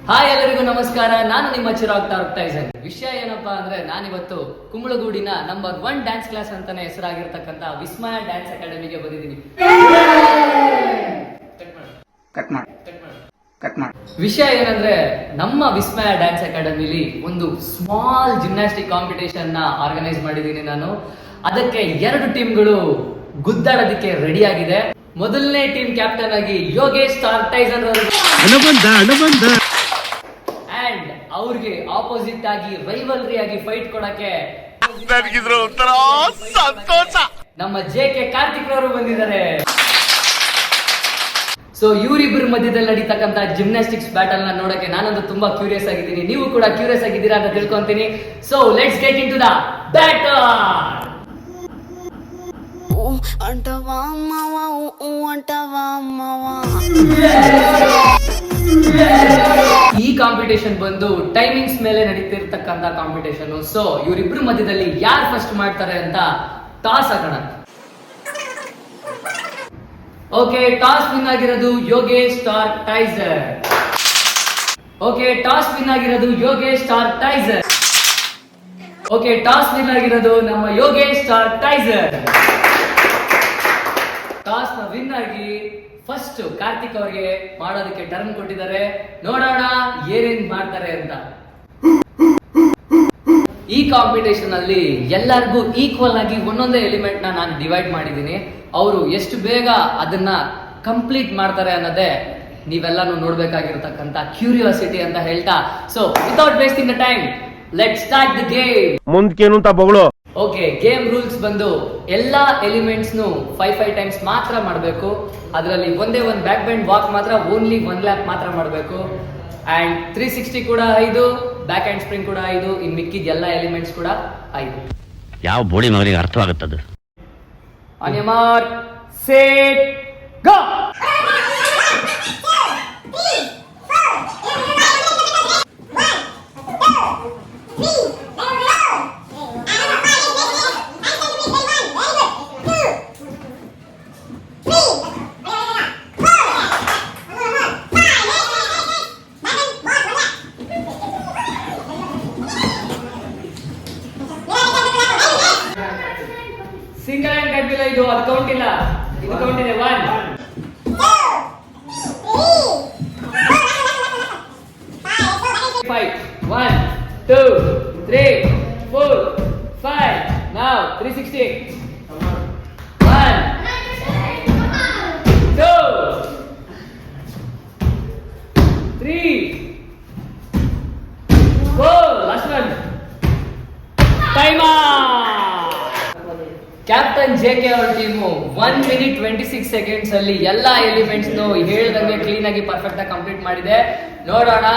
Hi ಎಲ್ಲರಿಗೂ ನಮಸ್ಕಾರ. ನಾನು ನಿಮ್ಮ ಚಿರಾಗ್ ಟಾರ್ಕ್ಟೈಸನ್. ವಿಷಯ ಏನಪ್ಪಾ ಅಂದ್ರೆ ನಾನಿವತ್ತು ಕುಂಬಳಗೂಡಿನ ನಂಬರ್ 1 ಡ್ಯಾನ್ಸ್ ಕ್ಲಾಸ್ ಅಂತಾನೆ ಹೆಸರಾಗಿರ್ತಕ್ಕಂಥ ವಿಸ್ಮಯ ಡ್ಯಾನ್ಸ್ ಅಕಾಡೆಮಿಗೆ ಬಂದಿದ್ದೀನಿ. ವಿಷಯ ಏನಂದ್ರೆ ನಮ್ಮ ವಿಸ್ಮಯ ಡ್ಯಾನ್ಸ್ ಅಕಾಡೆಮಿಲಿ ಒಂದು ಸ್ಮಾಲ್ ಜಿಮ್ನಾಸ್ಟಿಕ್ ಕಾಂಪಿಟೇಷನ್ ನ ಆರ್ಗನೈಸ್ ಮಾಡಿದ್ದೀನಿ ನಾನು. ಅದಕ್ಕೆ 2 ಟೀಮ್ಗಳು ಗುದ್ದಾಡೋದಕ್ಕೆ ರೆಡಿ ಆಗಿದೆ. ಮೊದಲನೇ ಟೀಮ್ ಕ್ಯಾಪ್ಟನ್ ಆಗಿ ಯೋಗೇಶ್ ಟಾರ್ಕ್ಟೈಸನ್ ಅವರು ಅಂಡ್ ಅವ್ರಿಗೆ ಆಪೋಸಿಟ್ ಆಗಿ ರೈವಲ್ರಿ ಆಗಿ ಫೈಟ್ ಕೊಡಕ್ಕೆ ನಮ್ಮ JK ಕಾರ್ತಿಕ್ ಅವರು ಬಂದಿದ್ದಾರೆ. ಸೊ ಇವರಿಬ್ಬರ ಮಧ್ಯದಲ್ಲಿ ನಡೀತಕ್ಕಂತ ಜಿಮ್ನಾಸ್ಟಿಕ್ಸ್ ಬ್ಯಾಟಲ್ ನ ನೋಡಕ್ಕೆ ನಾನಂತೂ ತುಂಬಾ ಕ್ಯೂರಿಯಸ್ ಆಗಿದ್ದೀನಿ. ನೀವು ಕೂಡ ಕ್ಯೂರಿಯಸ್ ಆಗಿದ್ದೀರಾ ಅಂತ ತಿಳ್ಕೊಂತೀನಿ. So let's get in to the battle. ಈ ಕಾಂಪಿಟೇಷನ್ ಬಂದು ಟೈಮಿಂಗ್ಸ್ ಮೇಲೆ ನಡೀತಿರ್ತಕ್ಕಂತ ಕಾಂಪಿಟೇಷನ್. ಸೊ ಇವರಿಬ್ರು ಮಧ್ಯದಲ್ಲಿ ಯಾರು ಫಸ್ಟ್ ಮಾಡ್ತಾರೆ ಅಂತ ಟಾಸ್ ಹಾಕೋಣ. ಓಕೆ, ಟಾಸ್ ವಿನ್ ಆಗಿರೋದು ಯೋಗೇಶ್ ಟಾರ್ಕ್ಟೈಸನ್. ಓಕೆ, ಟಾಸ್ ವಿನ್ ಆಗಿರೋದು ಯೋಗೇಶ್ ಟಾರ್ಕ್ಟೈಸನ್. ಓಕೆ, ಟಾಸ್ ವಿನ್ ಆಗಿರೋದು ನಮ್ಮ ಯೋಗೇಶ್ ಟಾರ್ಕ್ಟೈಸನ್. ಟಾಸ್ ನ ವಿನ್ ಆಗಿ ಫಸ್ಟ್ ಕಾರ್ತಿಕ್ ಅವರಿಗೆ ಮಾಡೋದಕ್ಕೆ ಟರ್ನ್ ಕೊಟ್ಟಿದ್ದಾರೆ. ನೋಡೋಣ ಏನೇನ್ ಮಾಡ್ತಾರೆ ಅಂತ. ಈ ಕಾಂಪಿಟೇಷನ್ ಅಲ್ಲಿ ಎಲ್ಲರಿಗೂ ಈಕ್ವಲ್ ಆಗಿ ಒಂದೊಂದೇ ಎಲಿಮೆಂಟ್ ನಾನು ಡಿವೈಡ್ ಮಾಡಿದ್ದೀನಿ. ಅವರು ಎಷ್ಟು ಬೇಗ ಅದನ್ನ ಕಂಪ್ಲೀಟ್ ಮಾಡ್ತಾರೆ ಅನ್ನೋದೇ ನೀವೆಲ್ಲಾನು ನೋಡ್ಬೇಕಾಗಿರ್ತಕ್ಕಂಥ ಕ್ಯೂರಿಯಾಸಿಟಿ ಅಂತ ಹೇಳ್ತಾ, so without wasting the time let's start the game. ಮುಂದಕ್ಕೇನು ಅಂತ ಬಗಳು. ಓಕೆ, ಗೇಮ್ ರೂಲ್ಸ್ ಬಂದು ಎಲ್ಲಾ ಎಲಿಮೆಂಟ್ಸ್ ನು 5 ಟೈಮ್ಸ್ ಮಾತ್ರ ಮಾಡಬೇಕು. ಅದರಲ್ಲಿ ಒಂದೇ ಒಂದು ಬ್ಯಾಕ್ ಬೆಂಡ್ ವಾಕ್ ಮಾತ್ರ ಓನ್ಲಿ 1 ಲ್ಯಾಪ್ ಮಾತ್ರ ಮಾಡಬೇಕು. ಅಂಡ್ 360 ಕೂಡ 5, ಬ್ಯಾಕ್ ಹ್ಯಾಂಡ್ ಸ್ಪ್ರಿಂಗ್ ಕೂಡ 5, ಇನ್ ಮಿಕ್ಕಿದ ಎಲ್ಲ ಎಲಿಮೆಂಟ್ಸ್ ಕೂಡ 5. ಯಾವ ಬೋಳಿ ಮಗನಿಗೆ ಅರ್ಥವಾಗುತ್ತದೆ. On your mark, set, go. Single hand ಕಟ್ಟಿಲ್ಲ, ಇದು ಅದು ಕೌಂಟ್ ಇಲ್ಲ, ಇದು ಕೌಂಟ್ ಇದೆ. 1 5 1 2 3 4 5. Now 360. 1 2 3 4. Last one. Time out. Captain JK ಅವರ ಟೀಮು 1 minute 26 seconds ಅಲ್ಲಿ ಎಲ್ಲಾ ಎಲಿಮೆಂಟ್ಸ್ ಹೇಳ್ದಂಗೆ ಕ್ಲೀನ್ ಆಗಿ ಪರ್ಫೆಕ್ಟ್ ಆಗಿ ಕಂಪ್ಲೀಟ್ ಮಾಡಿದೆ. ನೋಡೋಣ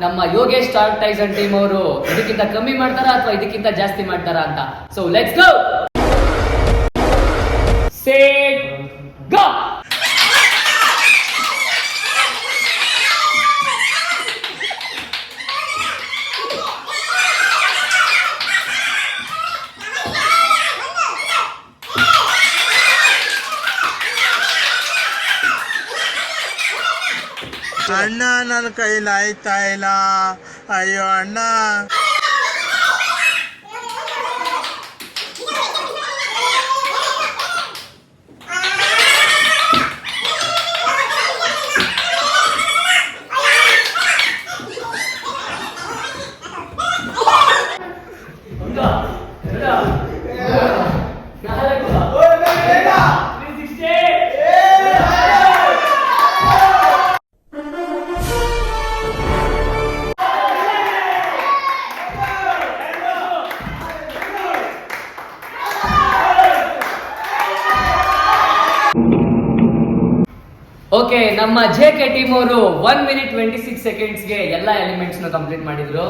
ನಮ್ಮ ಯೋಗೇಶ್ ಟಾರ್ಕ್ಟೈಸನ್ ಟೀಮ್ ಅವರು ಇದಕ್ಕಿಂತ ಕಮ್ಮಿ ಮಾಡ್ತಾರಾ ಅಥವಾ ಇದಕ್ಕಿಂತ ಜಾಸ್ತಿ ಮಾಡ್ತಾರಾ ಅಂತ. So let's go. ಸೆಟ್, ಗೋ. ಅಣ್ಣ ನನ್ನ ಕೈಲಾಯ್ತಾ ಇಲ್ಲ, ಅಯ್ಯೋ ಅಣ್ಣ. ಓಕೆ, ನಮ್ಮ JK ಟೀಮ್ ಅವರು 1 minute 26 seconds ಗೆ ಎಲ್ಲಾ ಎಲಿಮೆಂಟ್ಸ್ ನ ಕಂಪ್ಲೀಟ್ ಮಾಡಿದ್ರು.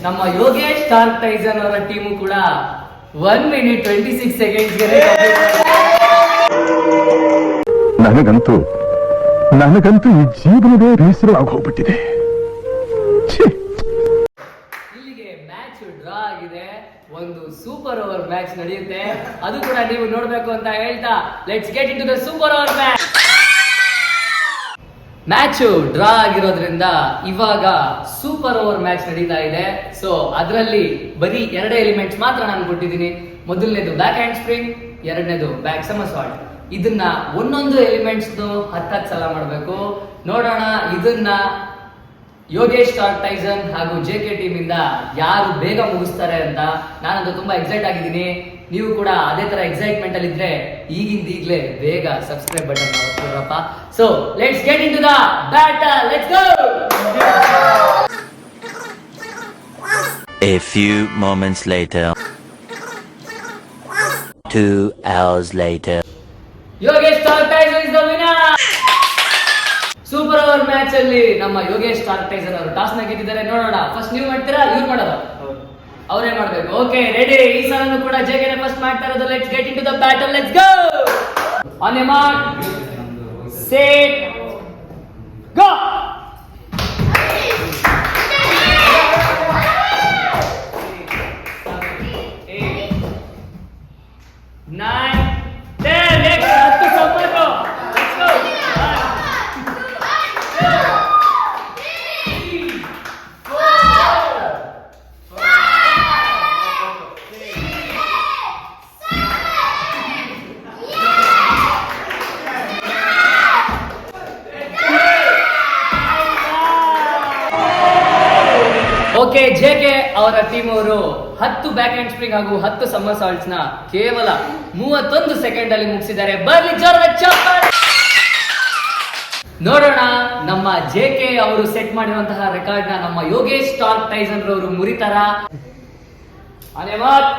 ನಮ್ಮ ಯೋಗೇಶ್ ಟಾರ್ಕ್ಟೈಸನ್ ಅವರ ಟೀಮು ಕೂಡ 1 minute 26 seconds ಗೆ ನನಗಂತೂ ಈ ಜೀವನವೇ ಬೇಸರವಾಗಿ ಹೋಗ್ಬಿಟ್ಟಿದೆ. ಇಲ್ಲಿಗೆ ಮ್ಯಾಚ್ ಡ್ರಾ ಆಗಿದೆ. ಒಂದು ಸೂಪರ್ ಓವರ್ ಮ್ಯಾಚ್ ನಡೆಯುತ್ತೆ, ಅದು ಕೂಡ ನೀವು ನೋಡ್ಬೇಕು ಅಂತ ಹೇಳ್ತಾ let's get in to the super over match. Match draw ಆಗಿರೋದ್ರಿಂದ ಇವಾಗ ಸೂಪರ್ ಓವರ್ ಮ್ಯಾಚ್ ನಡೀತಾ ಇದೆ. ಸೊ ಅದರಲ್ಲಿ ಬರೀ 2 ಎಲಿಮೆಂಟ್ಸ್ ಮಾತ್ರ ನಾನು ಕೊಟ್ಟಿದ್ದೀನಿ. ಮೊದಲನೇದು ಬ್ಯಾಕ್ ಹ್ಯಾಂಡ್ ಸ್ಪ್ರಿಂಗ್, ಎರಡನೇದು ಬ್ಯಾಕ್ ಸಮರ್ಸಾಲ್ಟ್. ಇದನ್ನ ಒಂದೊಂದು ಎಲಿಮೆಂಟ್ಸ್ 10 ಸಲ ಮಾಡಬೇಕು. ನೋಡೋಣ ಇದನ್ನ ಯೋಗೇಶ್ ಸ್ಟಾರ್ ಟೈಸನ್ ಹಾಗೂ JK ಟೀಮ್ ಇಂದ ಯಾರು ಬೇಗ ಮುಗಿಸ್ತಾರೆ ಅಂತ. ನಾನಂತೂ ತುಂಬಾ ಎಕ್ಸೈಟ್ ಆಗಿದ್ದೀನಿ. ನೀವು ಕೂಡ ಅದೇ ತರ ಎಕ್ಸೈಟ್ಮೆಂಟ್ ಅಲ್ಲಿ ಇದ್ರೆ ಈಗಿಂದೀಗ್ಲೇ ಬೇಗ ಸಬ್ಸ್ಕ್ರೈಬ್ ಬಟನ್ ಒತ್ತಿರಪ್ಪ. So let's get in to the battle, let's go. A few moments later. 2 hours later. Yogesh star Tyson is the winner. Super over match ಅಲ್ಲಿ ನಮ್ಮ ಯೋಗೇಶ್ ಸ್ಟಾರ್ ಟೈಸನ್ ಅವರು ಟಾಸ್ ನ ಗೆದ್ದಿದ್ದಾರೆ. ನೋಡೋಣ, ಫಸ್ಟ್ ನೀವು ಮಾಡ್ತೀರಾ ಇವ್ರು ಮಾಡೋದು? ಅವರೇ ಮಾಡ್ಬೇಕು. Okay, ready. ಈ ಸಲನು ಕೂಡ JK ಫಸ್ಟ್ ಮಾಡ್ತಾ ಇರೋದು. Let's get in to the battle, let's go. On a mark, set, go. 9, 10, next 10 ಸಂಪರ್ಕ. Let's go. 4, ಓಕೆ, JK ಅವರ ಟೀಮ್ ಅವರು 10 ಬ್ಯಾಕ್ ಹ್ಯಾಂಡ್ ಸ್ಪ್ರಿಂಗ್ ಹಾಗೂ 10 ಸಮರ್ಸಾಲ್ಟ್ಸ್ ನ ಕೇವಲ 31 ಸೆಕೆಂಡ್ ಅಲ್ಲಿ ಮುಗಿಸಿದ್ದಾರೆ. ಬರ್ಲಿ ಜೋರದ ಚಪ್ಪಾಳೆ. ನೋಡೋಣ ನಮ್ಮ JK ಅವರು ಸೆಟ್ ಮಾಡಿರುವಂತಹ ರೆಕಾರ್ಡ್ ನ ನಮ್ಮ ಯೋಗೇಶ್ ಸ್ಟಾರ್ ಟೈಸನ್ ರವರು ಮುರಿತಾರ. ಆನೆ ಮಾರ್ಕ್,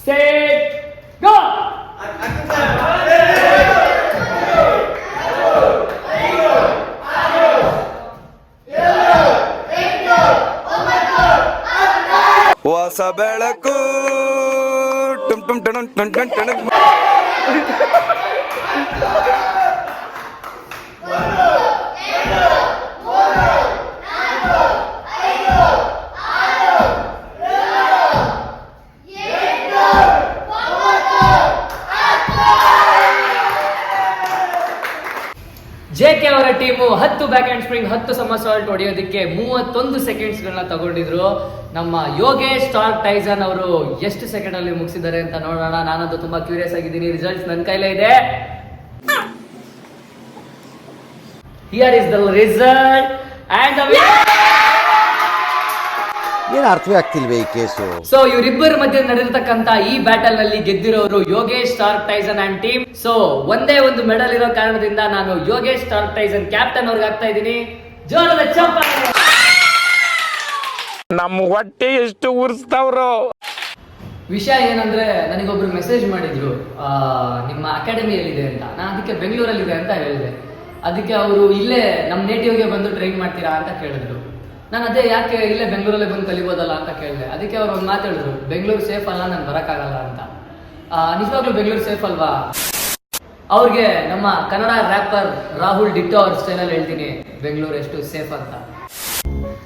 ಸೆಟ್, ಗೋ. ಹೊಸ ಬೆಳಕು ಟುಮ್ ಟುಮ್ ಟಣಂ ಟಣಂ ಟಣಂ ಟಣಂ. JK ಅವರ team 10 back hand spring 10 ಸಮರ್ಸಾಲ್ಟ್ ಹೊಡೆಯೋದಕ್ಕೆ 31 seconds ಗಳನ್ನ ತಗೊಂಡಿದ್ರು. ನಮ್ಮ ಯೋಗೇಶ್ ಸ್ಟಾರ್ ಟೈಸನ್ ಅವರು ಎಷ್ಟು ಸೆಕೆಂಡ್ ಅಲ್ಲಿ ಮುಗಿಸಿದ್ದಾರೆ ಅಂತ ನೋಡೋಣ. ನಾನಂತೂ ತುಂಬಾ ಕ್ಯೂರಿಯಸ್ ಆಗಿದ್ದೀನಿ. ರಿಸಲ್ಟ್ಸ್ ನನ್ನ ಕೈಲೇ ಇದೆ. Here is the result and the ಏನು ಅರ್ಥವೇ ಆಗ್ತಿಲ್ವೇ ಈ ಕೇಸು. ಸೊ ಇವರಿಬ್ಬರ ಮಧ್ಯೆ ನಡೆದಿರ್ತಕ್ಕಂತ ಈ ಬ್ಯಾಟಲ್ ನಲ್ಲಿ ಗೆದ್ದಿರೋರು Yogesh star Tyson and team. So ಒಂದೇ ಒಂದು ಮೆಡಲ್ ಇರೋ ಕಾರಣದಿಂದ ನಾನು ಯೋಗೇಶ್ ಸ್ಟಾರ್ ಟೈಸನ್ ಕ್ಯಾಪ್ಟನ್ ಅವ್ರಿಗೆ ಆಗ್ತಾ ಇದ್ದೀನಿ. ಜೋರದ ಚಪ್ಪಾಳೆ. ನಮ್ಮ ಹೊಟ್ಟೆ ಎಷ್ಟು ಉರ್ಸ್ತಾವ್ರು. ವಿಷಯ ಏನಂದ್ರೆ, ನನಗೊಬ್ರು ಮೆಸೇಜ್ ಮಾಡಿದ್ರು, ನಿಮ್ಮ ಅಕಾಡೆಮಿ ಎಲ್ಲಿದೆ ಅಂತ. ನಾನು ಅದಕ್ಕೆ ಬೆಂಗಳೂರಲ್ಲಿದೆ ಅಂತ ಹೇಳಿದೆ. ಅದಕ್ಕೆ ಅವರು ಇಲ್ಲೇ ನಮ್ಮ ನೇಟಿವ್ಗೆ ಬಂದು ಟ್ರೈನ್ ಮಾಡ್ತೀರಾ ಅಂತ ಕೇಳಿದ್ರು. ನಾನು ಅದೇ ಯಾಕೆ ಇಲ್ಲೇ ಬೆಂಗಳೂರಲ್ಲೇ ಬಂದು ಕಲಿಬೋದಲ್ಲ ಅಂತ ಕೇಳಿದೆ. ಅದಕ್ಕೆ ಅವ್ರು ಒಂದು ಮಾತು ಹೇಳಿದ್ರು, ಬೆಂಗಳೂರು ಸೇಫ್ ಅಲ್ಲ, ನಾನು ಬರೋಕ್ಕಾಗಲ್ಲ ಅಂತ. ನಿಜವಾಗ್ಲೂ ಬೆಂಗಳೂರು ಸೇಫ್ ಅಲ್ವಾ? ಅವ್ರಿಗೆ ನಮ್ಮ ಕನ್ನಡ ರ್ಯಾಪರ್ ರಾಹುಲ್ ಡಿಟ್ಟೋ ಅವ್ರ ಸ್ಟೈಲಲ್ಲಿ ಹೇಳ್ತೀನಿ, ಬೆಂಗಳೂರು ಎಷ್ಟು ಸೇಫ್ ಅಂತ.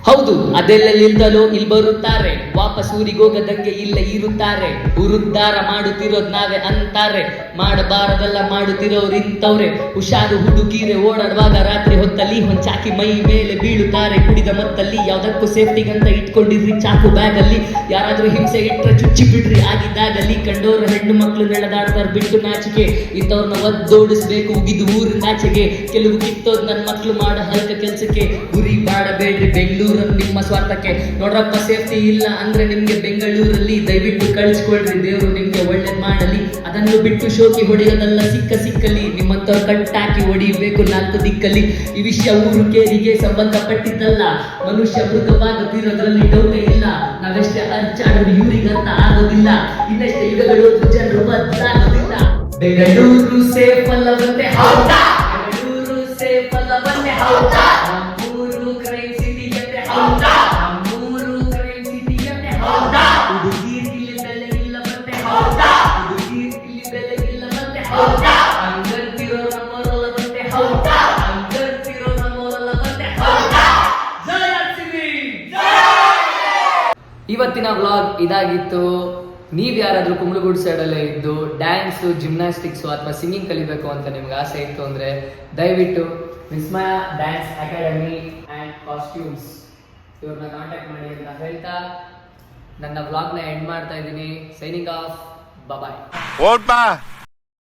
ಹೌದು, ಅದೆಲ್ಲಲ್ಲಿಂದಲೂ ಇಲ್ಲಿ ಬರುತ್ತಾರೆ, ವಾಪಸ್ ಊರಿಗೋಗದಂಗೆ ಇಲ್ಲ ಇರುತ್ತಾರೆ. ಉರುದ್ಧಾರ ಮಾಡುತ್ತಿರೋದ್ ನಾವೇ ಅಂತಾರೆ, ಮಾಡಬಾರದೆಲ್ಲ ಮಾಡುತ್ತಿರೋರು ಇಂಥವ್ರೆ. ಹುಷಾರು ಹುಡುಗಿರೆ ಓಡಾಡುವಾಗ ರಾತ್ರಿ ಹೊತ್ತಲ್ಲಿ ಹೊಂಚಾಕಿ ಮೈ ಮೇಲೆ ಬೀಳುತ್ತಾರೆ. ಕುಡಿದ ಮತ್ತಲ್ಲಿ ಯಾವ್ದಕ್ಕೂ ಸೇಫ್ಟಿಗಂತ ಇಟ್ಕೊಂಡಿರ್ರಿ ಚಾಕು ಬ್ಯಾಗ್ ಅಲ್ಲಿ. ಯಾರಾದ್ರೂ ಹಿಂಸೆ ಇಟ್ರೆ ಚುಚ್ಚಿ ಬಿಡ್ರಿ ಆಗಿದ್ದಾಗಲ್ಲಿ. ಕಂಡೋರ ಹೆಣ್ಣು ಮಕ್ಕಳು ನೆಳೆದಾಡ್ತಾರೆ ಬಿಟ್ಟು ನಾಚಿಕೆ. ಇಂಥವ್ರನ್ನ ಒದ್ದೋಡಿಸ್ಬೇಕು ಉಗಿದು ಊರಿನಾಚೆಗೆ. ಕೆಲವು ಕಿತ್ತೋದ್ ನನ್ನ ಮಕ್ಳು ಮಾಡೋ ಹಲ್ಕ ಕೆಲ್ಸಕ್ಕೆ. ಗುರಿ ಮಾಡಬೇಡ್ರಿ ಬೆಂಗಳೂರು ನಿಮ್ಮ ಸ್ವಾರ್ಥಕ್ಕೆ. ನೋಡ್ರಪ್ಪ, ಸೇಫ್ಟಿ ಇಲ್ಲ ಅಂದ್ರೆ ನಿಮ್ಗೆ ಬೆಂಗಳೂರಲ್ಲಿ ದಯವಿಟ್ಟು ಕಳಿಸ್ಕೊಳ್ರಿ. ದೇವರು ನಿಮ್ಗೆ ಒಳ್ಳೇದ್ ಮಾಡಲಿ. ಅದನ್ನು ಬಿಟ್ಟು ಶೋಕಿ ಹೊಡೆಯೋದಲ್ಲ, ಸಿಕ್ಕಲಿ ನಿಮ್ಮಂತವ್ರು ಕಟ್ಟಾಕಿ ಹೊಡಿಬೇಕು 4 ದಿಕ್ಕಲ್ಲಿ. ಈ ವಿಷಯ ಊರು ಕೇರಿಗೆ ಸಂಬಂಧಪಟ್ಟಿದ್ದಲ್ಲ. ಮನುಷ್ಯ ಮೃಗವಾಗುತ್ತಿರೋದ್ರಲ್ಲಿ ಡೌಟೇ ಇಲ್ಲ. ನಾವೆಷ್ಟೇ ಅರ್ಚಾಡಲು ಇವ್ರಿಗಂತ ಆಗೋದಿಲ್ಲ. ಇನ್ನೆಷ್ಟೇ ಯುಗಗಳು ಜನರು ಬದಲಾಗೋದಿಲ್ಲ. ಬೆಂಗಳೂರು ಸೇಫ್ ಅಲ್ಲವಂತೆ ಹೌದಾ? ಬೆಂಗಳೂರು ಸೇಫ್ ಅಲ್ಲವಂತೆ ಹೌದಾ? ನಮ್ಮೂರು ಕ್ರೈಮ್ ಸಿಟಿ ಅಂತೆ ಹೌದಾ? ನಮ್ಮೂರು ಕ್ರೈಮ್ ಸಿಟಿ ಅಂತೆ ಹೌದಾ? ಹುಡುಗೀರ್ಗಿಲ್ಲಿ ಬೆಲೆ ಇಲ್ಲವಂತೆ ಹೌದಾ? ಹುಡುಗೀರ್ಗಿಲ್ಲಿ ಬೆಲೆ ಇಲ್ಲವಂತೆ ಹೌದಾ? ಹಂಗಂತಿರೋ ನಮ್ಮೋರಲ್ಲವಂತೆ ಹೌದಾ? ಹಂಗಂತಿರೋ ನಮ್ಮೋರಲ್ಲವಂತೆ ಹೌದಾ? ಇವತ್ತಿನ ವ್ಲಾಗ್ ಇದಾಗಿತ್ತು. ನೀವ್ ಯಾರಾದ್ರೂ ಕುಂಬ್ಳಗೂಡು ಸೈಡಲ್ಲೇ ಇದ್ದು ಡ್ಯಾನ್ಸು, ಜಿಮ್ನಾಸ್ಟಿಕ್ಸು ಅಥವಾ ಸಿಂಗಿಂಗ್ ಕಲಿಬೇಕು ಅಂತ ನಿಮ್ಗೆ ಆಸೆ ಇತ್ತು ಅಂದ್ರೆ ದಯವಿಟ್ಟು ವಿಸ್ಮಯ ಡ್ಯಾನ್ಸ್ ಅಕಾಡೆಮಿ ಆ್ಯಂಡ್ ಕಾಸ್ಟ್ಯೂಮ್ಸ್ ಇವ್ರನ್ನ ಕಾಂಟ್ಯಾಕ್ಟ್ ಮಾಡಿ ಅಂತ ಹೇಳ್ತಾ ನನ್ನ ವ್ಲಾಗ್ನ ಎಂಡ್ ಮಾಡ್ತಾ ಇದ್ದೀನಿ. ಸೈನಿಂಗ್ ಆಫ್, ಬಾಯ್. ಓಟ್ ಬಾ.